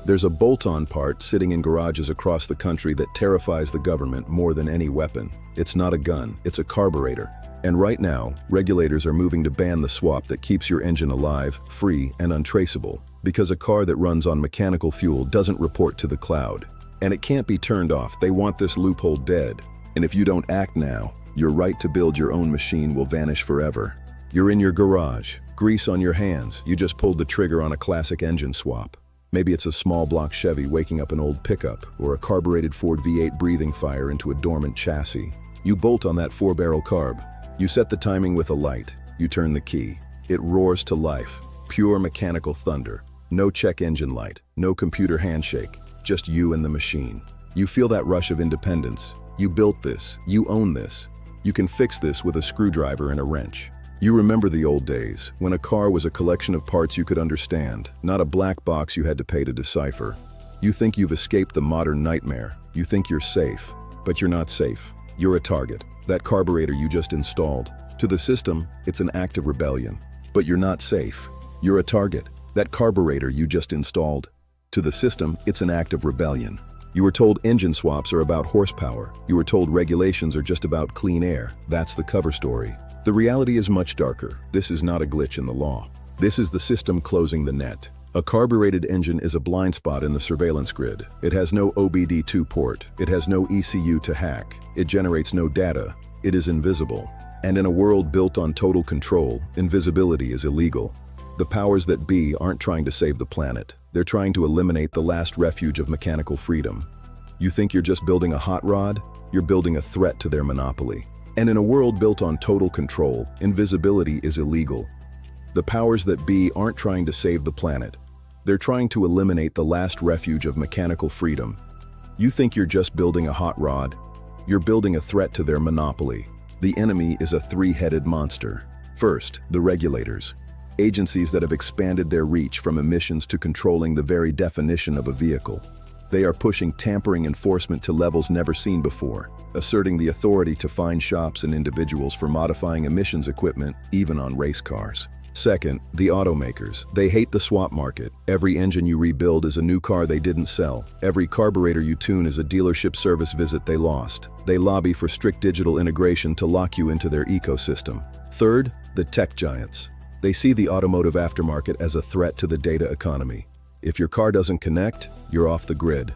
There's a bolt-on part sitting in garages across the country that terrifies the government more than any weapon. It's not a gun, it's a carburetor. And right now, regulators are moving to ban the swap that keeps your engine alive, free, and untraceable, because a car that runs on mechanical fuel doesn't report to the cloud. And it can't be turned off. They want this loophole dead. And if you don't act now, your right to build your own machine will vanish forever. You're in your garage, grease on your hands, you just pulled the trigger on a classic engine swap. Maybe it's a small block Chevy waking up an old pickup, or a carbureted Ford V8 breathing fire into a dormant chassis. You bolt on that 4-barrel carb. You set the timing with a light. You turn the key. It roars to life. Pure mechanical thunder. No check engine light. No computer handshake. Just you and the machine. You feel that rush of independence. You built this. You own this. You can fix this with a screwdriver and a wrench. You remember the old days, when a car was a collection of parts you could understand, not a black box you had to pay to decipher. You think you've escaped the modern nightmare. You think you're safe, but you're not safe. You're a target. That carburetor you just installed. To the system, it's an act of rebellion. But you're not safe. You're a target. That carburetor you just installed. To the system, it's an act of rebellion. You were told engine swaps are about horsepower. You were told regulations are just about clean air. That's the cover story. The reality is much darker. This is not a glitch in the law. This is the system closing the net. A carbureted engine is a blind spot in the surveillance grid. It has no OBD2 port. It has no ECU to hack. It generates no data. It is invisible. And in a world built on total control, invisibility is illegal. The powers that be aren't trying to save the planet. They're trying to eliminate the last refuge of mechanical freedom. You think you're just building a hot rod? You're building a threat to their monopoly. And in a world built on total control, invisibility is illegal. The powers that be aren't trying to save the planet. They're trying to eliminate the last refuge of mechanical freedom. You think you're just building a hot rod? You're building a threat to their monopoly. The enemy is a three-headed monster. First, the regulators. Agencies that have expanded their reach from emissions to controlling the very definition of a vehicle. They are pushing tampering enforcement to levels never seen before, asserting the authority to fine shops and individuals for modifying emissions equipment, even on race cars. Second, the automakers. They hate the swap market. Every engine you rebuild is a new car they didn't sell. Every carburetor you tune is a dealership service visit they lost. They lobby for strict digital integration to lock you into their ecosystem. Third, the tech giants. They see the automotive aftermarket as a threat to the data economy. If your car doesn't connect, you're off the grid.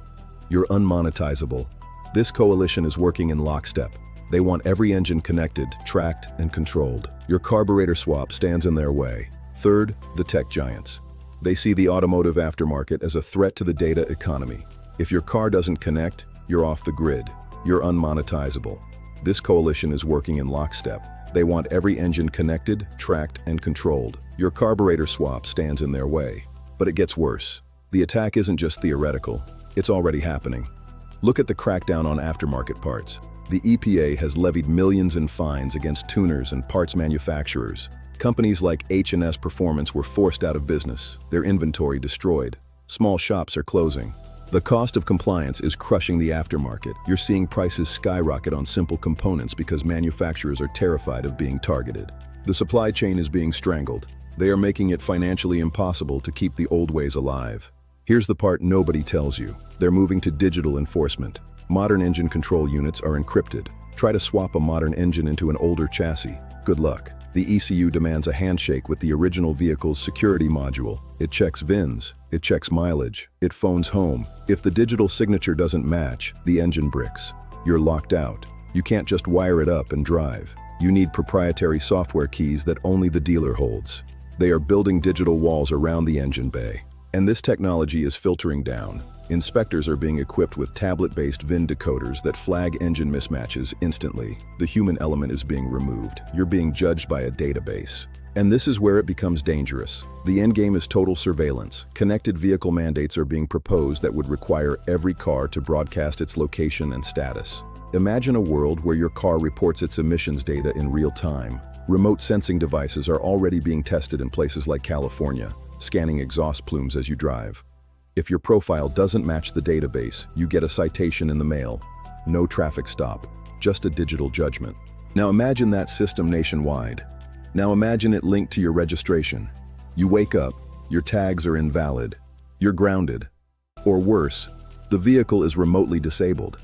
You're unmonetizable. This coalition is working in lockstep. They want every engine connected, tracked, and controlled. Your carburetor swap stands in their way. Third, the tech giants. They see the automotive aftermarket as a threat to the data economy. If your car doesn't connect, you're off the grid. You're unmonetizable. This coalition is working in lockstep. They want every engine connected, tracked, and controlled. Your carburetor swap stands in their way. But it gets worse. The attack isn't just theoretical. It's already happening. Look at the crackdown on aftermarket parts. The EPA has levied millions in fines against tuners and parts manufacturers. Companies like H&S Performance were forced out of business, their inventory destroyed. Small shops are closing. The cost of compliance is crushing the aftermarket. You're seeing prices skyrocket on simple components because manufacturers are terrified of being targeted. The supply chain is being strangled. They are making it financially impossible to keep the old ways alive. Here's the part nobody tells you. They're moving to digital enforcement. Modern engine control units are encrypted. Try to swap a modern engine into an older chassis. Good luck. The ECU demands a handshake with the original vehicle's security module. It checks VINs. It checks mileage. It phones home. If the digital signature doesn't match, the engine bricks. You're locked out. You can't just wire it up and drive. You need proprietary software keys that only the dealer holds. They are building digital walls around the engine bay. And this technology is filtering down. Inspectors are being equipped with tablet-based VIN decoders that flag engine mismatches instantly. The human element is being removed. You're being judged by a database. And this is where it becomes dangerous. The endgame is total surveillance. Connected vehicle mandates are being proposed that would require every car to broadcast its location and status. Imagine a world where your car reports its emissions data in real time. Remote sensing devices are already being tested in places like California, scanning exhaust plumes as you drive. If your profile doesn't match the database, you get a citation in the mail. No traffic stop, just a digital judgment. Now imagine that system nationwide. Now imagine it linked to your registration. You wake up, your tags are invalid. You're grounded. Or worse, the vehicle is remotely disabled.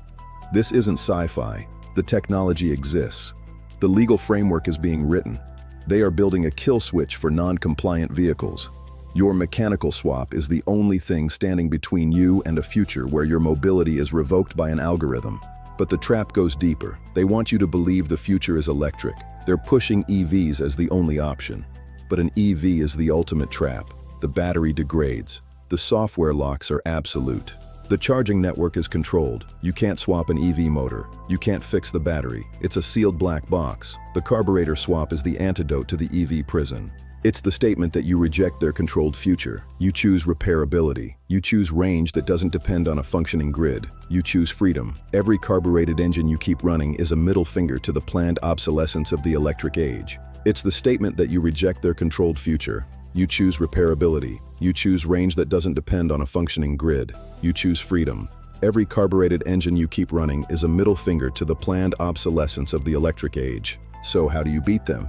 This isn't sci-fi. The technology exists. The legal framework is being written. They are building a kill switch for non-compliant vehicles. Your mechanical swap is the only thing standing between you and a future where your mobility is revoked by an algorithm. But the trap goes deeper. They want you to believe the future is electric. They're pushing EVs as the only option. But an EV is the ultimate trap. The battery degrades. The software locks are absolute. The charging network is controlled. You can't swap an EV motor. You can't fix the battery. It's a sealed black box. The carburetor swap is the antidote to the EV prison. It's the statement that you reject their controlled future. You choose repairability. You choose range that doesn't depend on a functioning grid. You choose freedom. Every carbureted engine you keep running is a middle finger to the planned obsolescence of the electric age. It's the statement that you reject their controlled future. You choose repairability. You choose range that doesn't depend on a functioning grid. You choose freedom. Every carbureted engine you keep running is a middle finger to the planned obsolescence of the electric age. So how do you beat them?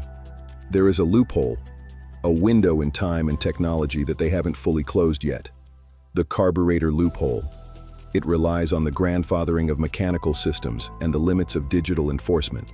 There is a loophole, a window in time and technology that they haven't fully closed yet. The carburetor loophole. It relies on the grandfathering of mechanical systems and the limits of digital enforcement.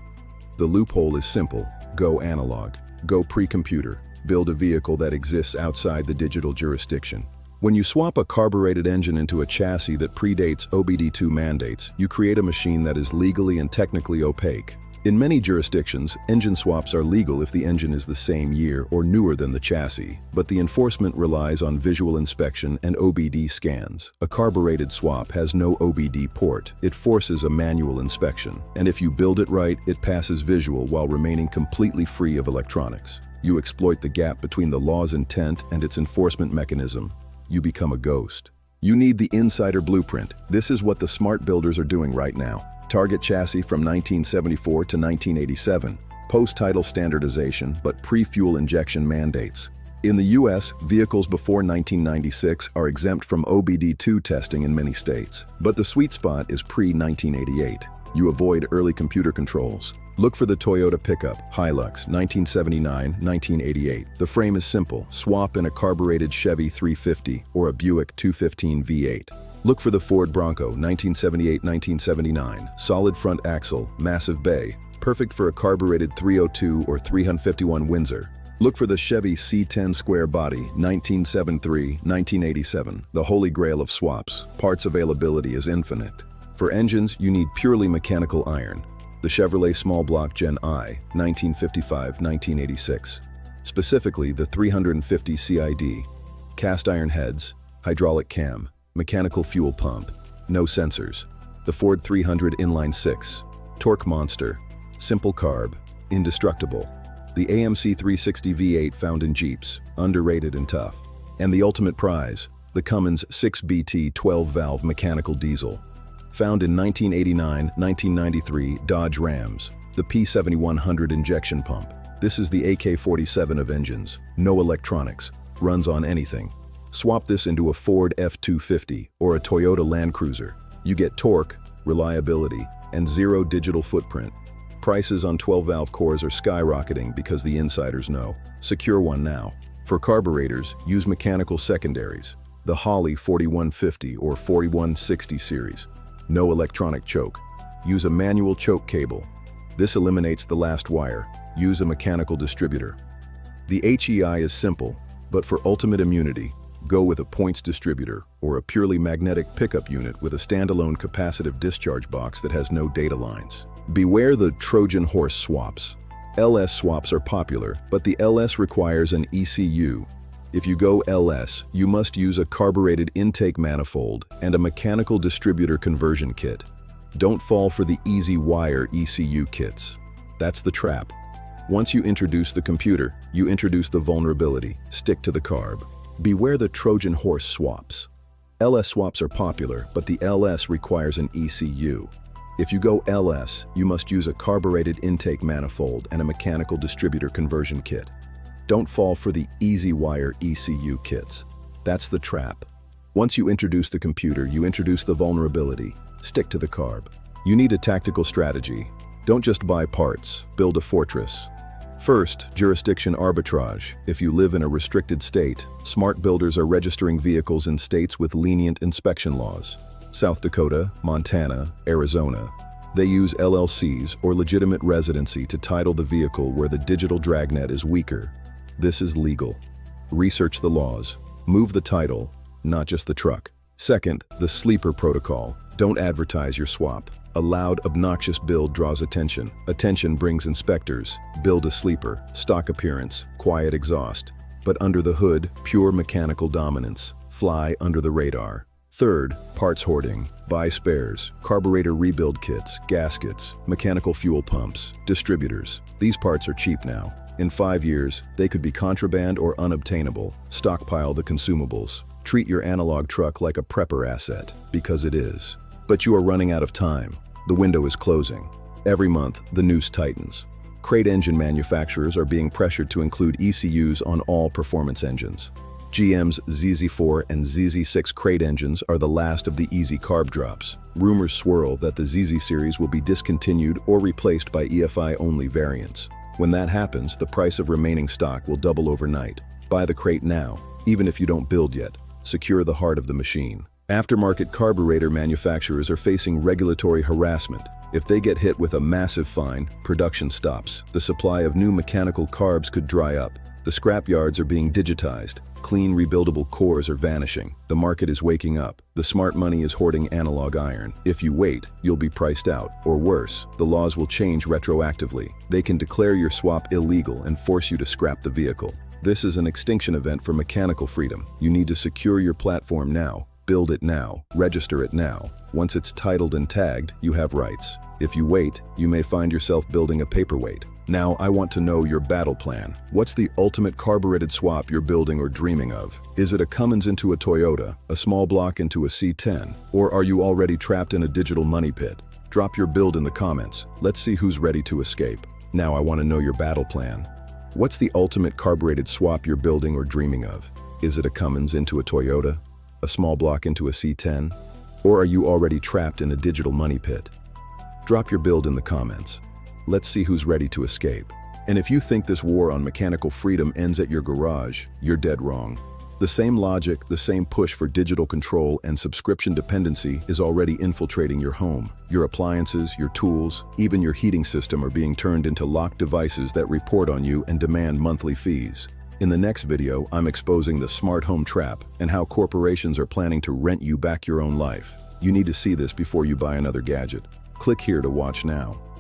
The loophole is simple. Go analog. Go pre-computer. Build a vehicle that exists outside the digital jurisdiction. When you swap a carbureted engine into a chassis that predates OBD2 mandates, you create a machine that is legally and technically opaque. In many jurisdictions, engine swaps are legal if the engine is the same year or newer than the chassis, but the enforcement relies on visual inspection and OBD scans. A carbureted swap has no OBD port. It forces a manual inspection, and if you build it right, it passes visual while remaining completely free of electronics. You exploit the gap between the law's intent and its enforcement mechanism. You become a ghost. You need the insider blueprint. This is what the smart builders are doing right now. Target chassis from 1974 to 1987. Post-title standardization, but pre-fuel injection mandates. In the US, vehicles before 1996 are exempt from OBD2 testing in many states. But the sweet spot is pre-1988. You avoid early computer controls. Look for the Toyota pickup, Hilux, 1979-1988. The frame is simple. Swap in a carbureted Chevy 350 or a Buick 215 V8. Look for the Ford Bronco, 1978-1979. Solid front axle, massive bay. Perfect for a carbureted 302 or 351 Windsor. Look for the Chevy C10 square body, 1973-1987. The holy grail of swaps. Parts availability is infinite. For engines, you need purely mechanical iron. The Chevrolet Small Block Gen I, 1955-1986. Specifically, the 350 CID. Cast iron heads, hydraulic cam, mechanical fuel pump, no sensors. The Ford 300 Inline 6. Torque monster, simple carb, indestructible. The AMC 360 V8 found in Jeeps, underrated and tough. And the ultimate prize, the Cummins 6BT 12-valve mechanical diesel. Found in 1989-1993 Dodge Rams, the P7100 injection pump. This is the AK-47 of engines. No electronics. Runs on anything. Swap this into a Ford F-250 or a Toyota Land Cruiser. You get torque, reliability, and zero digital footprint. Prices on 12-valve cores are skyrocketing because the insiders know. Secure one now. For carburetors, use mechanical secondaries. The Holley 4150 or 4160 series. No electronic choke. Use a manual choke cable. This eliminates the last wire. Use a mechanical distributor. The HEI is simple, but for ultimate immunity, go with a points distributor or a purely magnetic pickup unit with a standalone capacitive discharge box that has no data lines. Beware the Trojan horse swaps. LS swaps are popular, but the LS requires an ECU. If you go LS, you must use a carbureted intake manifold and a mechanical distributor conversion kit. Don't fall for the easy wire ECU kits. That's the trap. Once you introduce the computer, you introduce the vulnerability. Stick to the carb. Beware the Trojan horse swaps. LS swaps are popular, but the LS requires an ECU. If you go LS, you must use a carbureted intake manifold and a mechanical distributor conversion kit. Don't fall for the easy wire ECU kits. That's the trap. Once you introduce the computer, you introduce the vulnerability. Stick to the carb. You need a tactical strategy. Don't just buy parts, build a fortress. First, jurisdiction arbitrage. If you live in a restricted state, smart builders are registering vehicles in states with lenient inspection laws. South Dakota, Montana, Arizona. They use LLCs or legitimate residency to title the vehicle where the digital dragnet is weaker. This is legal. Research the laws. Move the title, not just the truck. Second, the sleeper protocol. Don't advertise your swap. A loud, obnoxious build draws attention. Attention brings inspectors. Build a sleeper. Stock appearance. Quiet exhaust. But under the hood, pure mechanical dominance. Fly under the radar. Third, parts hoarding. Buy spares. Carburetor rebuild kits. Gaskets. Mechanical fuel pumps. Distributors. These parts are cheap now. In 5 years, they could be contraband or unobtainable. Stockpile the consumables. Treat your analog truck like a prepper asset, because it is. But you are running out of time. The window is closing. Every month, the noose tightens. Crate engine manufacturers are being pressured to include ECUs on all performance engines. GM's ZZ4 and ZZ6 crate engines are the last of the easy carb drops. Rumors swirl that the ZZ series will be discontinued or replaced by EFI-only variants. When that happens, the price of remaining stock will double overnight. Buy the crate now, even if you don't build yet. Secure the heart of the machine. Aftermarket carburetor manufacturers are facing regulatory harassment. If they get hit with a massive fine, production stops. The supply of new mechanical carbs could dry up. The scrap yards are being digitized. Clean, rebuildable cores are vanishing. The market is waking up. The smart money is hoarding analog iron. If you wait, you'll be priced out. Or worse, the laws will change retroactively. They can declare your swap illegal and force you to scrap the vehicle. This is an extinction event for mechanical freedom. You need to secure your platform now. Build it now. Register it now. Once it's titled and tagged, you have rights. If you wait, you may find yourself building a paperweight. Now, I want to know your battle plan. What's the ultimate carbureted swap you're building or dreaming of? Is it a Cummins into a Toyota, a small block into a C10, or are you already trapped in a digital money pit? Drop your build in the comments. Let's see who's ready to escape. Now I want to know your battle plan. What's the ultimate carbureted swap you're building or dreaming of? Is it a Cummins into a Toyota, a small block into a C10, or are you already trapped in a digital money pit? Drop your build in the comments. Let's see who's ready to escape. And if you think this war on mechanical freedom ends at your garage, you're dead wrong. The same logic, the same push for digital control and subscription dependency is already infiltrating your home. Your appliances, your tools, even your heating system are being turned into locked devices that report on you and demand monthly fees. In the next video, I'm exposing the smart home trap and how corporations are planning to rent you back your own life. You need to see this before you buy another gadget. Click here to watch now.